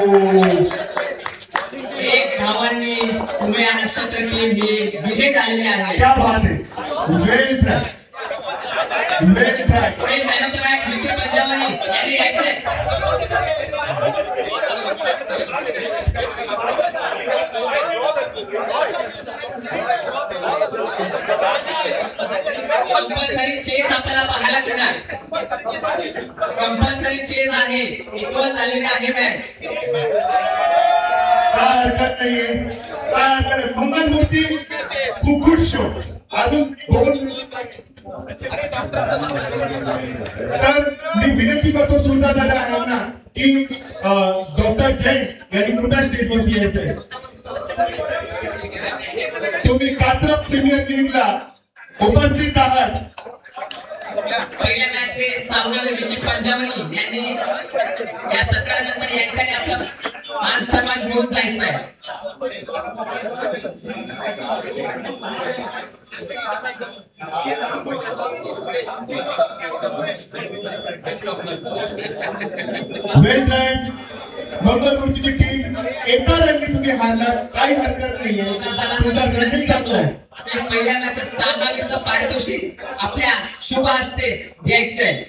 एक धावांनी तुम्ही या नक्षत्र टीम विजय झालेले आहे. क्या बात है, वेल ट्राय, वेल ट्राय. पुढे मॅन ऑफ द मॅच विजय पंजाबनी यांनी यायचंय. कंपल्सरी चेस आपल्याला पाहायला मिळणार. कंपल्सरी चेस आहे. इक्वल झालेली आहे मॅच. काय हरकत नाहीये, काय हरकत नाही. मंगलमूर्ती कुकुट शो अजून 2 तर मी विनंती करतो सुद्धा दादा यांना की डॉक्टर जैन यांनी पुन्हा स्टेजवरती यायचंय. तुम्ही कात्रप प्रीमियर लीगला उपस्थित आहात. पहिल्या मॅचचे सामनावीर विजय पंजाबनी यांनी या सत्रानंतर यायचं आणि आपला मान सन्मान घेऊन जायचं आहे. वेल डन. मंगलमूर्तीची टीम एका रनने तुम्ही हारला, काही हरकत नाहीये. तुमचा क्रेडिट चांगला आहे. पहिल्या मॅचेस सामनावीरचं पारितोषिक आपल्या शुभ हस्ते द्यायचंय.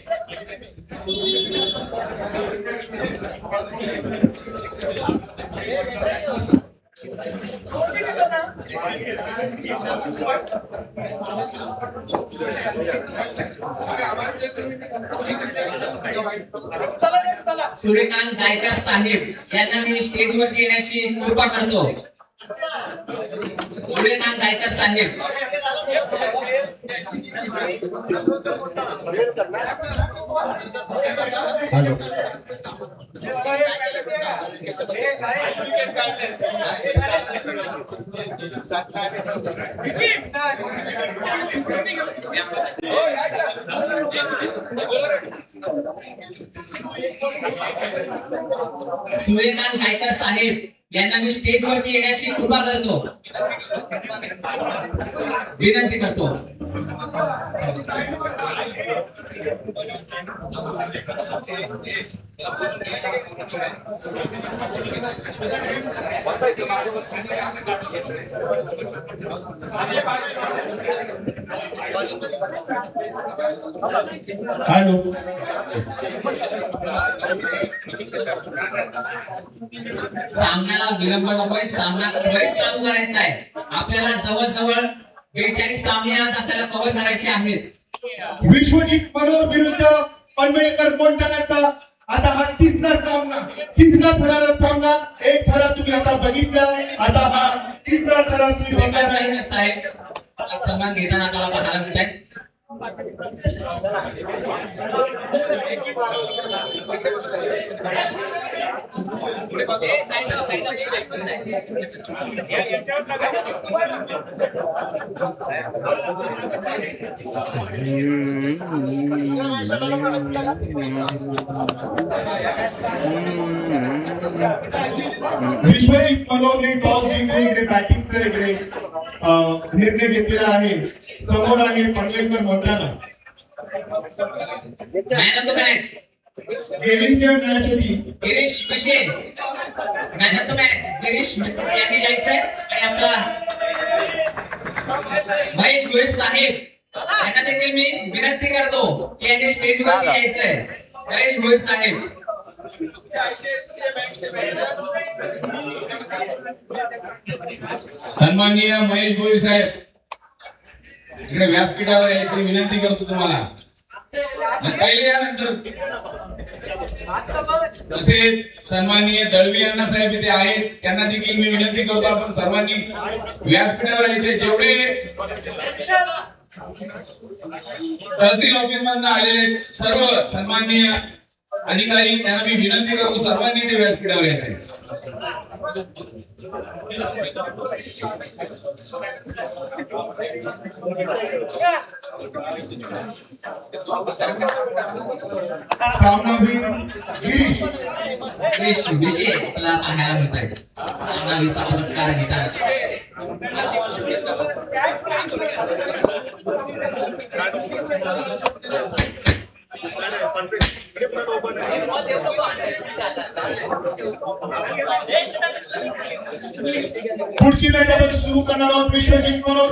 सूर्यकांत गायकर साहेब यांना मी स्टेजवरती येण्याची कृपा करतो. सूर्यकांत गायकर साहेब. सूर्यकांत गायकर साहेब यांना मी स्टेजवरती येण्याची कृपा करतो, विनंती करतो. हॅलो. सामन्याला विलंब नकोय. सामना त्वरित चालू करायचा आहे. आपल्याला जवळजवळ 42 सामने आज आपल्याला कव्हर करायचे आहेत. विश्वजित मनोहर विरुद्ध पनवेलकर मोंटाण्याचा आता हा तिसरा सामना, तिसरा थरारक सामना. एक थरार तुम्ही आता बघितला, आता हा तिसरा थरार तुम्ही बघणार आहे. साहेब सन्मान घेताना आपल्याला पाहायला मिळत आहे. विश्वजित मनोहरने टॉस जिंकून इकडे बॅटिंगचा इकडे निर्णय घेतलेला आहे. समोर आहे Panvelkar Montana. Man of the match गेलीच्या मॅच होती. Girish Pishe. Man of the match Girish यांनी जायचंय आणि आपला महेश गोहिल साहेब यांना देखील मी विनंती करतो की यांनी स्टेजवरती यायचंय. महेश गोहिल साहेब. सन्माननीय महेश गोहिल साहेब इकडे व्यासपीठावर यायची विनंती करतो तुम्हाला. पहिले यानंतर तसेच सन्माननीय दळवी अण्णा साहेब इथे आहेत, त्यांना देखील मी विनंती करतो आपण सर्वांनी व्यासपीठावर यायचे. जेवढे तहसील ऑफिस मधून आलेले सर्व सन्माननीय अधिकारी त्यांना मी विनंती करतो सर्वांनी ते व्यासपीठावर यायचे. विषय आपल्याला पाहायला मिळत आहे. सामनावीरचा पुरस्कार घेतात. पुढची मॅच आपण सुरू करणार आहोत. विश्वजित मनोहर